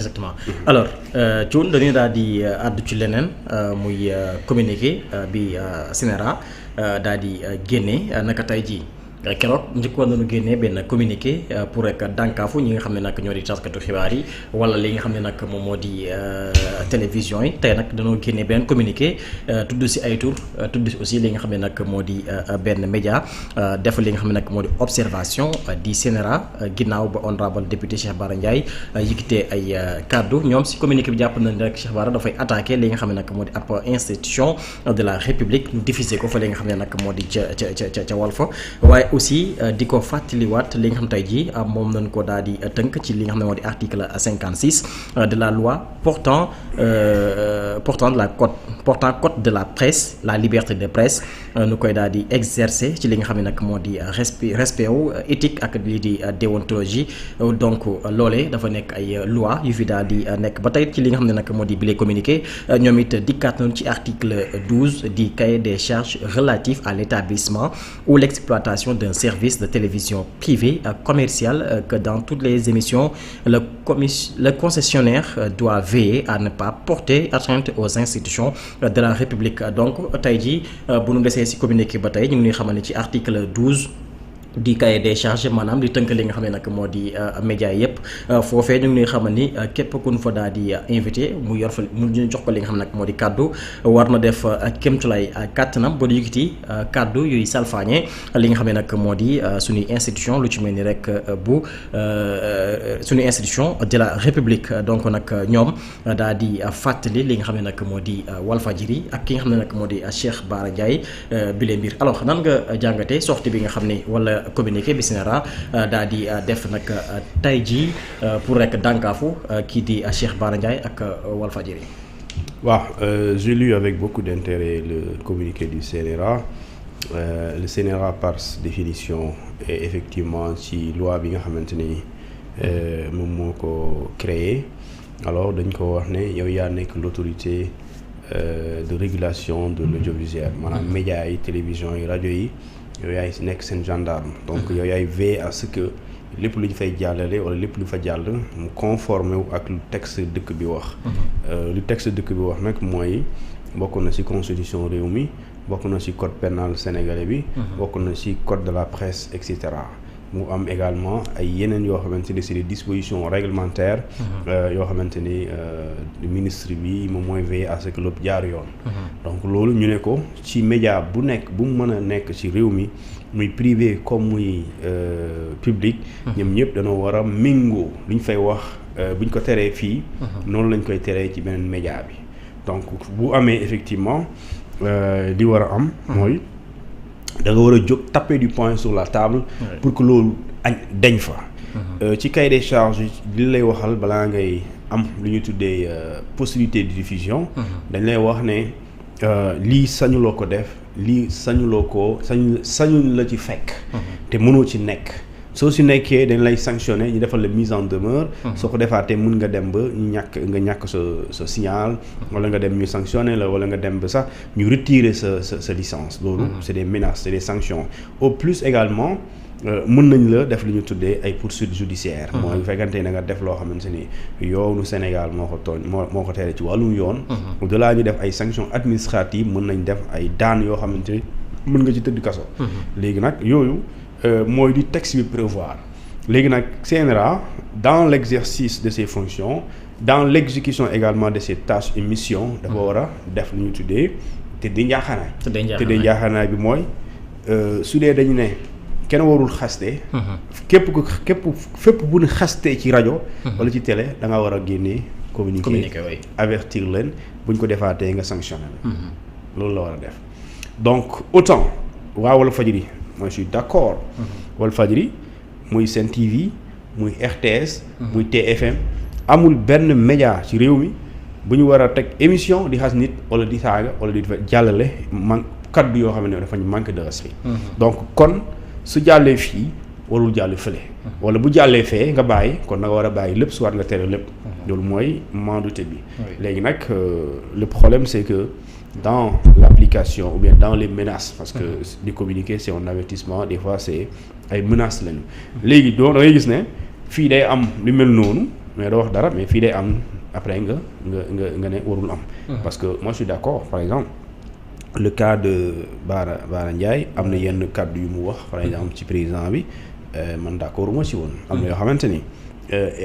exactement alors Thioune dañuy daal di àddu ci leneen muy communiqué bi CNRA daal di génne naka tey jii keroog njëkkoon nañu génnee benn communiqué pour rek dànkaafu ñi nga xam ne nag ñoo di taskatu xibaar yi wala li nga xam ne nag moom moo di télévision yi tey nag dañoo génnee benn communiqué tudd si ay tur tudd si aussi li nga xam ne nag moo di benn média def li nga xam ne nag moo di observation di CNRA ginnaaw ba honorable député Cheikh Bara Ndiaye yëkkatee ay kaddu ñoom si communiqué bi jàpp nañ rek Cheikh Bara dafay attaqué li nga xam ne nag moo di ab institution de la République ñu diffusé ko fa li nga xam ne nag moo di ca Walf waaye aussi di ko fàttaliwaat li nga xam tey jii moom nañ ko daal di tënk ci li nga xam ne moo di article 56 de la loi portant code de la presse la liberté de presse nu koy daal di exercer ci li nga xam ne nag moo di respect wu éthique ak lii di déontologie donc loolee dafa nekk ay loi yu fi daal di nekk ba tey ci li nga xam ne nag moo di bile communiqué ñoom it dikkaat nañu ci article 12 du cahier des charges relatif à l'établissement ou l'exploitation d'un service de télévision privé commercial que dans toutes les émissions le concessionnaire doit veiller à ne pas porter atteinte aux institutions de la République donc tey jii bu nu desee ci communiqué ba tey ñu ngi xamal ne ci article 12 di cahier des charges maanaam di tënk li nga xam ne nag moo di média yëpp foofee ñu ngi xamal ni képp ku ñu fa daal di invité mu yor fa mu jox ko li nga xam ne nag moo di kaddu war na def kéemtulaay kàttanam ba du yëkkati kaddu yuy salfaañe li nga xam ne nag moo di suñuy institution lu ci mel ni rek bu suñuy institution de la République donc nag ñoom daal di fàttali li nga xam ne nag moo di Walfadjri ak ki nga xam ne nag moo di Cheikh Bara Ndiaye bile mbir alors nan nga jàngatee sortie bi nga xam ne wala communiqué bi CNRA daal di def nag tey jii pour rek dànkaafu kii di Cheikh Bara Ndiaye ak Walfadjri. waaw j'ai lu avec beaucoup d'intérêt le communiqué du CNRA le CNRA par définition est effectivement ci loi bi nga xamante ni moom moo ko créé alors dañ ko wax ne yow yaa nekk l'autorité de régulation de l'audiovisuel maanaam médias yi télévision yi rajo yi yow yaay nekk seen gendarme donc yow yaay veiller à ce que lépp lu ñu fay jàllale wala lépp lu fa jàll mu conformé wu ak lu texte dëkk bi wax lu texte dëkk bi wax nag mooy bokk na ci constitution réew mi bokk na ci code pénal sénégalais bi bokk na ci code de la presse et cetera mu am également ay yeneen yoo xamante ni c'est des dispositions réglementaires yoo xamante ni ministre bi moom mooy veiller à ce que lépp jaar yoon donc loolu ñu ne ko ci média bu nekk bu mu mën a nekk ci réew mi muy privé comme muy public ñoom ñëpp dañoo war a méngoo lu ñu fay wax bu ñu ko teree fii noonu lañ koy teree ci beneen média bi donc bu amee effectivement li war a am mooy da nga war a jóg taper du poing sur la table pour que loolu dañ fa ci cahier des charges li lay waxal balaa ngay am lu ñu tuddee possibilité de diffusion dañ lay wax ne lii sañuloo ko def lii sañuloo ko sañuñ la ci fekk te mënoo ci nekk soo si nekkee dañ lay sanctionner ñu defal la mise en demeure soo ko defaatee mun nga dem ba ñàkk sa signal wala nga dem ñu sanctionner la wala nga dem ba sax ñu retirer sa licence loolu c'est des menaces c'est des sanctions au plus également mën nañ la def lu ñu tuddee ay poursuites judiciaires mooy bu fekkante ne nga def loo xamante ni yoonu Sénégal moo ko tooñ moo ko tere ci wàllum yoon au-delà ñu def ay sanctions administratives mën nañ def ay daan yoo xamante ni mën nga ci tëdd kaso léegi nag yooyu mooy di texte bi prévoir léegi nag CNRA dans l'exercice de ses fonctions dans l'exécution également de ses tâches et missions dafa war a def lu ñu tuddee tëddee njaaxaanaay bi mooy su dee dañu ne kenn warul xaste fépp bu ñu xastee ci rajo wala ci télé da nga war a génnee communiquer avertir leen bu ñu ko defaatee nga sanctionné la loolu la war a def donc autant waa Walfadjri moi je suis d'accord Walfadjri muy Sen TV muy RTS muy TFM amul benn média ci réew mi bu ñu war a teg émission di xas nit wala di saaga wala di jàllale kaddu yoo xam ne dafa ñu manque de respect donc kon su jàllee fii warul jàll fële wala bu jàllee fee nga bàyyi kon nga war a bàyyi lépp soit nga tere lépp loolu mooy mandute bi léegi nag le problème c'est que dans l'application ou bien dans les menaces parce que di communiquer c'est un avertissement des fois c'est ay menaces lañu léegi doo da ngay gis ne fii day am lu mel noonu mais doo wax dara mais fii day am après nga ne warul am. parce que moi je suis d'accord par exemple le cas de Bara Ndiaye am na yenn kàddu yu mu wax par exemple ci président bi man d'accord ma ci woon. am na yoo xamante ni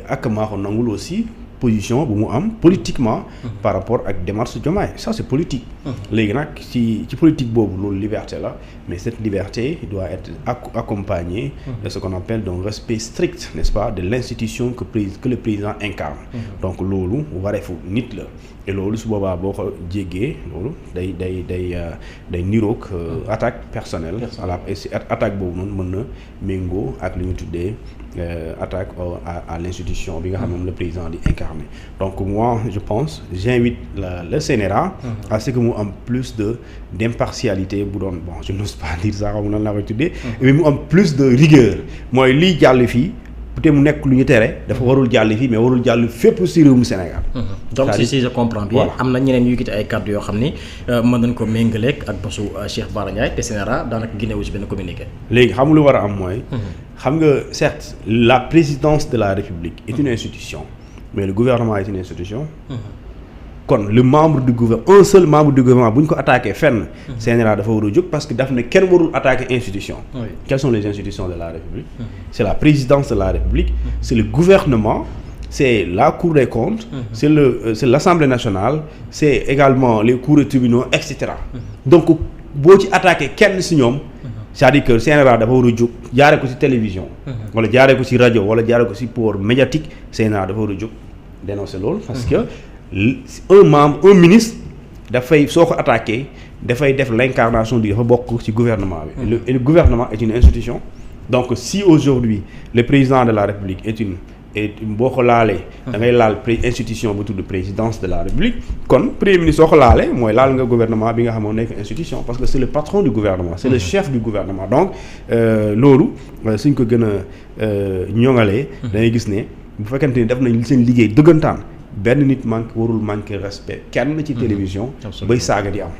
ak maa ko nangul aussi. position bu mu am politiquement par rapport ak démarche Diomaye ça c'est politique léegi nag ci politique boobu loolu liberté la mais cette liberté doit être accompagnée de ce qu'on appelle d'un respect strict n'est-ce pas de l'institution que le président incarne donc loolu wareefu nit la et loolu su boobaa boo ko jéggee loolu day niroog attaque personnelle voilà attaque boobu noonu mën na méngoo ak lu ñu tuddee attaque à l'institution bi nga xam ne le président di incarner donc moi je pense j'invite le CNRA à ce que mu am plus d'impartialité bu doon bon je n'ose pas dire ça xam nan laa koy tuddee mais mu am plus de rigueur mooy liy jàll fii peut-être mu nekk lu ñu tere dafa warul jàll fii mais warul jàll fépp ci réewum Sénégal donc si je comprends bien am na ñeneen yu gite ay kàddu yoo xam ni mën nañ ko méngaleeg ak bosu Cheikh Bara Ndiaye te CNRA daanaka génnewu ci benn communiqué léegi xam lu war a am mooy xam nga certes la présidence de la République est une institution mais le gouvernement est une institution kon le membre du gouvernement un seul membre du gouvernement bu ñu ko attaqué fenn CNRA dafa war a jóg parce que daf ne kenn warul attaquer institution quelles sont les institutions de la République c'est la présidence de la République c'est le gouvernement c'est la Cour des comptes c'est l'Assemblée nationale c'est également les cours et tribunaux etc donc boo ci attaqué kenn si ñoom c'est-à-dire que CNRA dafa war a jóg jaaree ko ci télévision wala jaaree ko ci rajo wala jaaree ko ci port médiatique CNRA dafa war a jóg dénoncer loolu parce que un ministre dafay soo ko attaqué dafay def l'incarnation du dafa bokk ci gouvernement bi et le gouvernement est une institution donc si aujourd'hui le président de la République boo ko laalee da ngay laal institution bu tudd présidence de la République kon premier ministre soo ko laalee mooy laal nga gouvernement bi nga xamoon nekk institution parce que c'est le patron du gouvernement c'est le chef du gouvernement donc loolu suñ ko gën a ñoŋalee da ngay gis ne bu fekkente ni def nañ seen liggéey dëggantaan benn nit warul manquer respect kenn ci télévision bay saaga di am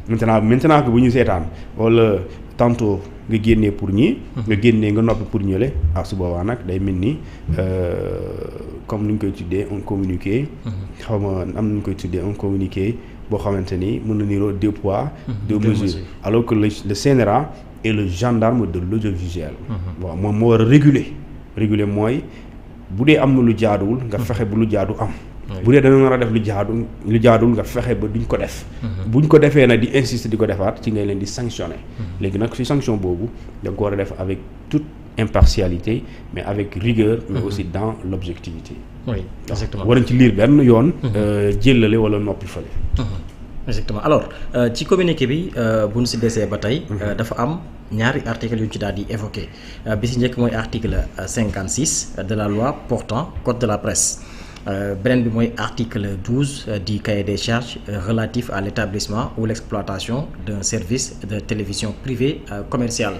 maintenant que bu ñu seetaan wala tantôt nga génnee pour ñii nga génnee nga noppi pour ñële su boobaa nag day mel ni comme ni ñu koy tuddee un communiqué xaw ma am nañu koy tuddee un communiqué boo xamante ni mën na niroo deux poids deux mesures alors que le CNRA est le gendarme de l'audiovisuel bon moom moo war a réguler mooy bu dee am na lu jaaduwul nga fexe bu lu jaadu am bu dee dañoo nar a def lu jaadul nga fexe ba duñ ko def buñ ko defee nag di insister di ko defaat ci ngay leen di sanctionner léegi nag ci sanction boobu da nga ko war a def avec toute impartialité mais avec rigueur mais aussi dans l'objectivité oui exactement war nañ ci lire benn yoon jëllale wala noppi fële exactement alors ci communiqué bi bu ñu si desee ba tey dafa am ñaari article yu ñu ci daal di évoqué bi si njëkk mooy article 56 de la loi portant code de la presse beneen bi mooy article 12 du cahier des charges relatif à l'établissement ou l'exploitation d'un service de télévision privée commercial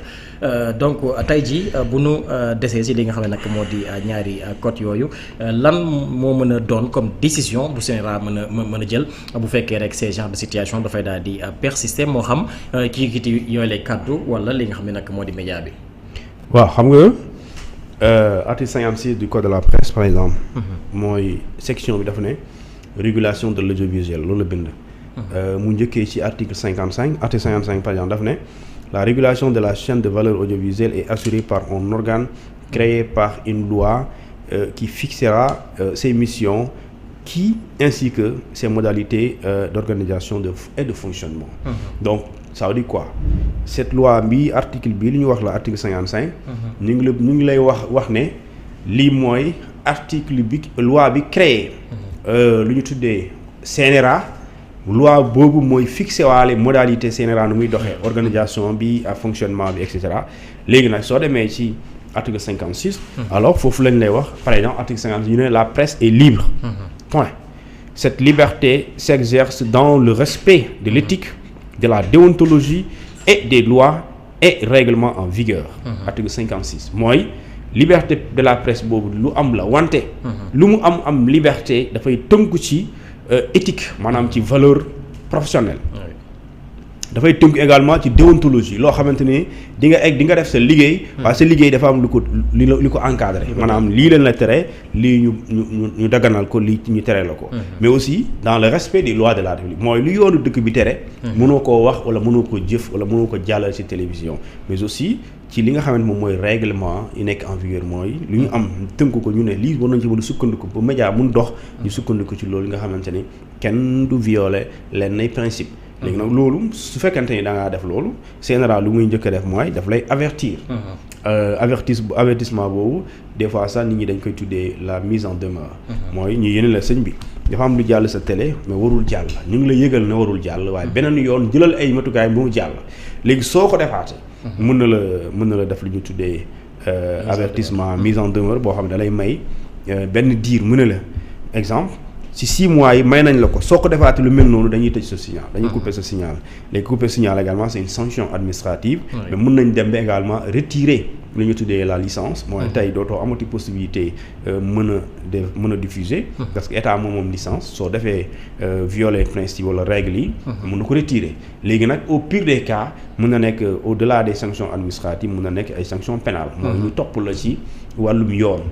donc tey jii bu nu desee si li nga xam ne nag moo di ñaari code yooyu lan moo mën a doon comme décision bu CNRA mën a jël bu fekkee rek ces genres de situation dafay daal di persister moo xam ci yëkkati yooyu lay kaddu wala li nga xam ne nag moo di média bi. waaw xam nga. Article 56 du code de la presse par exemple mooy section bi dafa ne régulation de l'audiovisuel loolu la bind mu njëkkee ci article 55 par exemple dafa ne la régulation de la chaîne de valeur audiovisuelle est assurée par un organe créé par une loi qui fixera ses missions ainsi que ses modalités d'organisation et de fonctionnement donc ça veut dire quoi cette loi bi article bii li ñu wax la article 55 ñu ngi lay wax ne lii mooy article bi loi bi créé lu ñu tuddee CNRA loi boobu mooy fixé waale modalité CNRA nu muy doxee organisation bi ak fonctionnement bi et cetera léegi nag soo demee ci article 56 alors foofu lañ lay wax par exemple article 56 ñu ne la presse est libre point cette liberté s'exerce dans le respect de l'éthique de la déontologie et des lois et règlements en vigueur article 56 mooy liberté de la presse boobu lu am la wante lu mu am liberté dafay tënku ci éthique maanaam ci valeur professionnelle dafay tënk également ci déontologie loo xamante ni di nga def sa liggéey. waaye sa liggéey dafa am lu ko encadré. maanaam lii leen la tere lii ñu daganal ko lii ñu tere la ko. mais aussi dans le respect des lois de la République mooy lu yoonu dëkk bi tere. mënoo koo wax wala mënoo ko jëf wala mënoo ko jàllale ci télévision mais aussi ci li nga xamante moom mooy règlement yi nekk en vigueur mooy lu ñu am tënk ko ñu ne lii war nañ ci mën a sukkandiku ba média mun dox ñu sukkandiku ci loolu nga xamante ni kenn du violer lenn ay principe léegi nag loolu su fekkente ni da ngaa def loolu CNRA lu muy njëkk a def mooy daf lay avertir avertissement boobu des fois sax nit ñi dañ koy tuddee la mise en demeure mooy ñu yéene la sëñ bi dafa am lu jàll sa télé mais warul jàll ñu ngi la yëgal ne warul jàll waaye beneen yoon jëlal ay matukaay bu mu jàll léegi soo ko defaatee mën na la def lu ñu tuddee avertissement mise en demeure boo xam ne da lay may benn diir mu ne la exemple ci 6 mois yi may nañ la ko soo ko defaatee lu mel noonu dañuy tëj sa signal dañuy couper sa signal léegi couper signal également c'est une sanction administrative mais mën nañ dem ba également retirer lu ñu tuddee la licence mooy tey dootoo amati possibilité mën a diffuser parce que état moom licence soo defee violer principe wala règle yi mën na ko retirer léegi nag au pire des cas mën na nekk au delà des sanctions administratives mën na nekk ay sanctions pénales mooy ñu topp la ci wàllum yoon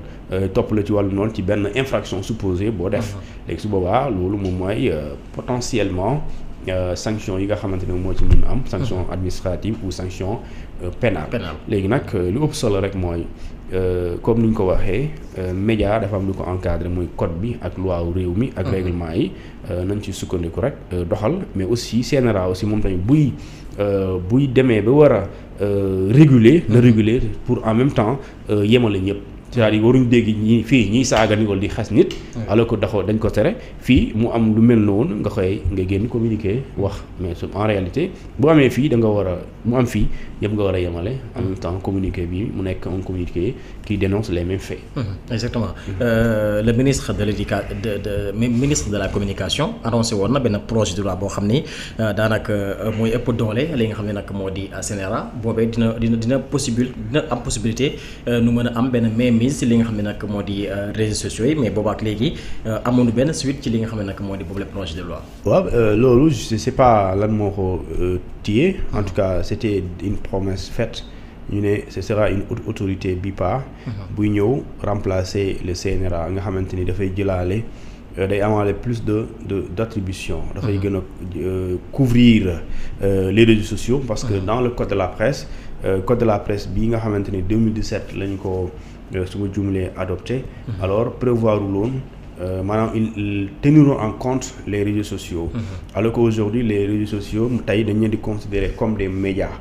topp la ci wàllum noonu ci benn infraction supposée boo def léegi su boobaa loolu moom mooy potentiellement sanction yi nga xamante ne moo ci mën am sanction administrative ou sanction pénale léegi nag lu ëpp solo rek mooy comme ni ñu ko waxee média dafa am lu ko encadré mooy code bi ak loi réew mi ak règlement yi nañ ci sukkandiku rek doxal mais aussi CNRA aussi moom tamit buy demee ba war a réguler na réguler pour en même temps yemale ñëpp c'est-à-dire waruñu dégg ñiy saaga ni wala di xas nit alors que dañ ko tere fii mu am lu mel noonu nga génn communiquer wax mais en réalité bu amee fii da nga war a mu am fii ñëpp nga war a yemale en même temps communiqué bi mu nekk un communiqué qui dénonce les mêmes faits. Exactement. Le ministre ministre de la communication annoncé woon na benn projet de loi boo xam ni daanaka mooy ëpp doole li nga xam ne nag moo di CNRA boobee dina am possibilité nu mën a am benn mainmise ci li nga xam ne nag moo di réseaux sociaux yi mais boobaak léegi amoon benn suite ci li nga xam ne nag moo di boobu le projet de loi. waaw loolu je sais pas lan moo ko téye en tout cas c'était une promesse faite. ñu ne ce sera une autorité BIPA buy ñëw remplacer le CNRA nga xamante ni dafay jëlaale day amaale plus d'attribution dafay gën a couvrir les réseaux sociaux parce que dans le code de la presse bii nga xamante ni 2017 lañ ko su ma jumlee adopté alors prévoir loon maanaam ils teniront en compte les réseaux sociaux alors qu'aujourd'hui les réseaux sociaux tey dañ leen di considérer comme des médias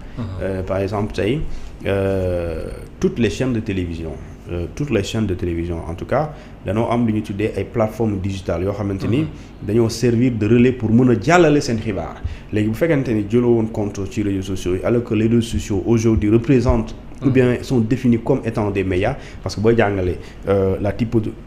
par exemple tey toutes les chaînes de télévision en tout cas dañoo am lu ñu tuddee ay plateformes digitales yoo xamante ni dañoo servir de relais pour mën a jàllale seen xibaar léegi bu fekkente ni jëloo woon compte ci réseaux sociaux yi alors que les réseaux sociaux aujourd'hui représentent ou bien sont définis comme étant des médias parce que booy jàngale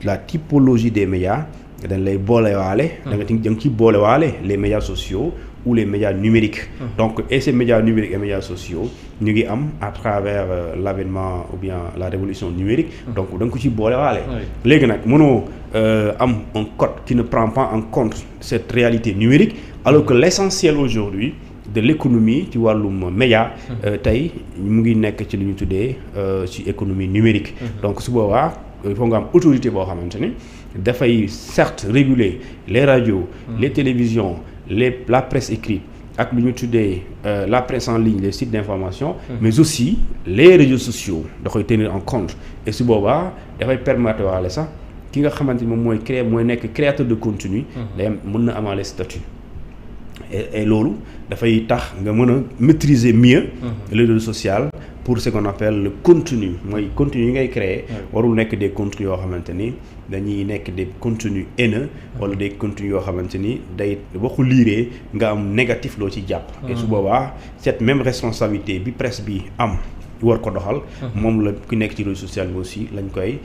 la typologie des médias dañ lay boolewaale da nga ci boolewaale les médias sociaux ou les médias numériques donc et ces médias numériques et médias sociaux ñu ngi am à travers l'avènement ou bien la révolution numérique donc da nga ko ci boolewaale léegi nag mënoo am un code qui ne prend pas en compte cette réalité numérique alors que l'essentiel aujourd'hui de l'économie ci wàllum média tey mu ngi nekk ci li ñu tuddee ci économie numérique donc su boobaa il faut nga am autorité boo xamante ni dafay certes réguler les radios les télévisions la presse écrite ak lu ñu tuddee la presse en ligne les sites d'information mais aussi les réseaux sociaux da koy tenir en compte et su boobaa dafay permettre waale sax ki nga xamante ni moom mooy nekk créateur de contenu day mën na amaale statut et loolu dafay tax nga mën a maîtriser mieux le réseau social pour ce qu'on appelle le contenu mooy contenu yi ngay créer warul nekk des contenus yoo xamante ni dañuy nekk des contenus haineux wala des contenus yoo xamante ni day waxu liiree nga am négatif loo ci jàpp et su boobaa cette même responsabilité bi presse bi am war ko doxal moom la ku nekk ci réseau social bi aussi lañ koy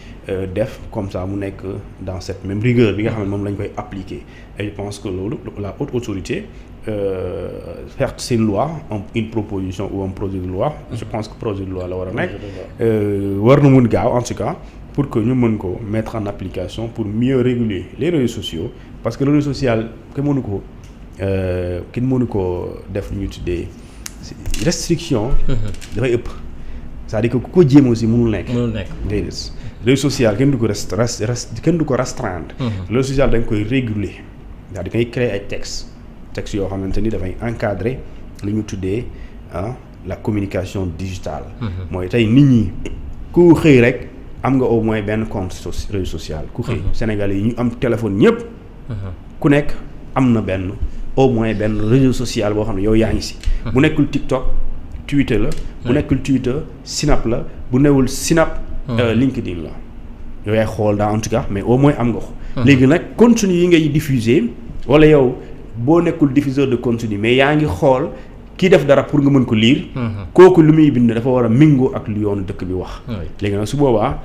def comme ça mu nekk dans cette même rigueur bi nga xam ne moom lañ koy appliquer et je pense que loolu la haute autorité certes c'est une loi une proposition ou un projet de loi je pense que projet de loi la war a nekk war na mun gaaw en tout cas pour que ñu mën ko mettre en application pour mieux réguler les réseaux sociaux parce que le réseau social ke mënu ko kenn mënu ko def lu ñu tuddee restriction. dafay ëpp c'est-à-dire que ku ko jéem aussi mënul nekk. déedéet réseau social kenn du ko kenn du ko restreindre. réseau social da nga koy réguler daal di koy créer ay textes yoo xamante ni dafay encadrer lu ñu tuddee la communication digitale. mooy tey nit ñi ku xëy rek am nga au moins benn compte réseau social ku xëy. Sénégalais yi ñu am téléphone ñëpp. ku nekk am na benn au moins benn réseau social boo xam ne yow yaa ngi si. bu nekkul TikTok Twitter la. bu nekkul Twitter Snap la bu newul Snap. LinkedIn la yow yaay xool en tout cas mais au moins am nga ko. léegi nag contenu yi ngay diffuser wala yow boo nekkul diffuseur de contenu mais yaa ngi xool kii def dara pour nga mën ko lire. kooku lu muy bind dafa war a méngoo ak lu yoonu dëkk bi wax. léegi nag su boobaa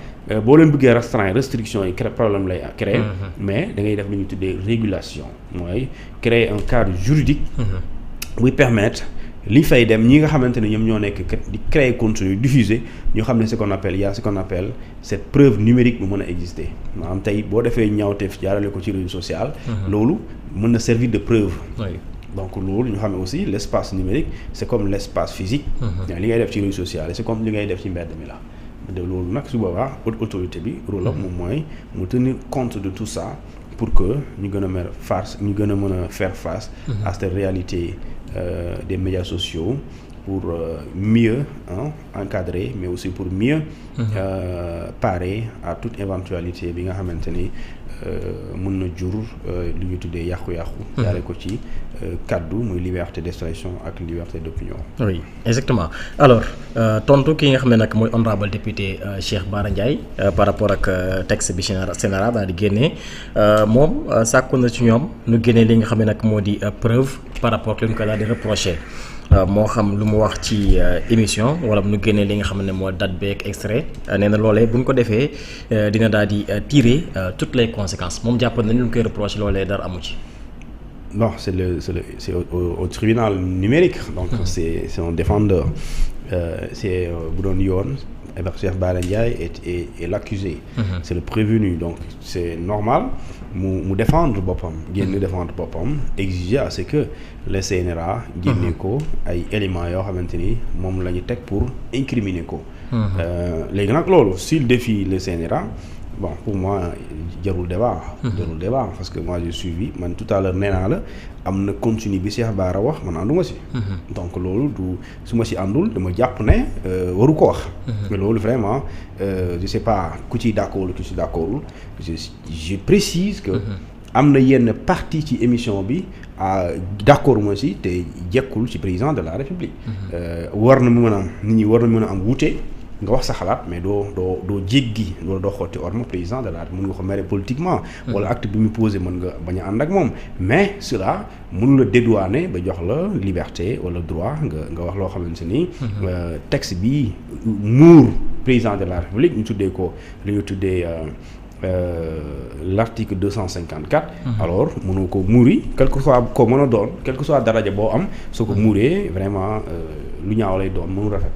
boo leen bëggee restreindre restriction yi problème lay créer. mais da ngay def lu ñuy tuddee régulation mooy créer un cadre juridique. buy permettre li fay dem ñi nga xamante ne ñoom ñoo nekk di créer contenu diffuser ñu xam ne ce qu'on appelle cette preuve numérique bu mën a exister maanaam tey boo defee ñaawteef jaarale ko ci réseau social. loolu mën na servir de preuve. donc loolu ñu xam ne aussi l'espace numérique c'est comme l'espace physique. li ngay def ci réseau social c'est comme li ngay def ci mbedd mi la. de loolu nag su boobaa autorité bi rôle am moom mooy mu tenir compte de tout ça pour que ñu gën a mën a faire face à cette réalité des médias sociaux pour mieux encadrer mais aussi pour mieux parer à toute éventualité bi nga xamante ni mën na jur lu ñu tuddee yàqu-yàqu. jaaree ko ci kaddu muy liberté d'expression ak liberté d'opinion. oui exactement alors tontu ki nga xam ne nag mooy honorable député Cheikh Bara Ndiaye par rapport ak texte bi Sénégal daal di génnee moom sàkku na ci ñoom nu génnee li nga xam ne nag moo di preuve par rapport ak li ñu ko daal di reprocher. moo xam lu mu wax ci émission wala nu génnee li nga xam ne moo date beeg extrait nee na loolee bu ñu ko defee dina daal di tirer toutes les conséquences moom jàpp nañu lu ñu koy reprocher loolee dara amu ci. non c'est au tribunal numérique donc c'est un défendeur c'est bu doon yoon Cheikh Bara Ndiaye est l'accusé. C'est le prévenu donc c'est normal mu défendre boppam génn défendre boppam exiger à ce que le CNRA génne ko ay éléments yoo xamante ni moom la ñu teg pour incriminer ko. léegi nag loolu s'il défie le CNRA bon pour moi jarul débat parce que moi j'ai suivi man tout à l'heure nee naa la am na contenu bi Cheikh Bara wax man ànduma si. donc loolu du su ma si àndul dama jàpp ne waru ko wax. mais loolu vraiment je sais pas ku ci d'accord ku ci d'accordul je précise que. am na yenn partie ci émission bi d'accord moi si te jekkul ci président de la République. war na mën a nit ñi war na mën a am wuute. nga wax sa xalaat mais doo jéggi wala doo xotti orma président de la République mën nga ko mere politiquement. wala acte bi mu posé mën nga bañ a ànd ak moom mais cela mënu la dédouaner ba jox la liberté wala droit nga wax loo xamante ni. texte bi muur président de la République ñu tuddee ko li ñu tuddee l'article 254. alors mënoo ko muuri quel que soit ko mën a doon quel que soit daraja boo am soo ko muuree vraiment lu ñaaw lay doon mënu rafet.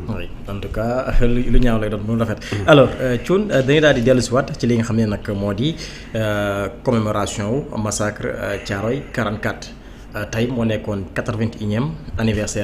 oui en tout cas lu ñaaw lay doon mënu rafet. alors Thioune dañuy daal di dellu si waat ci li nga xam ne nag moo di commémoration wu massacre Thiaroye 44 tey moo nekkoon 81e anniversaire bi.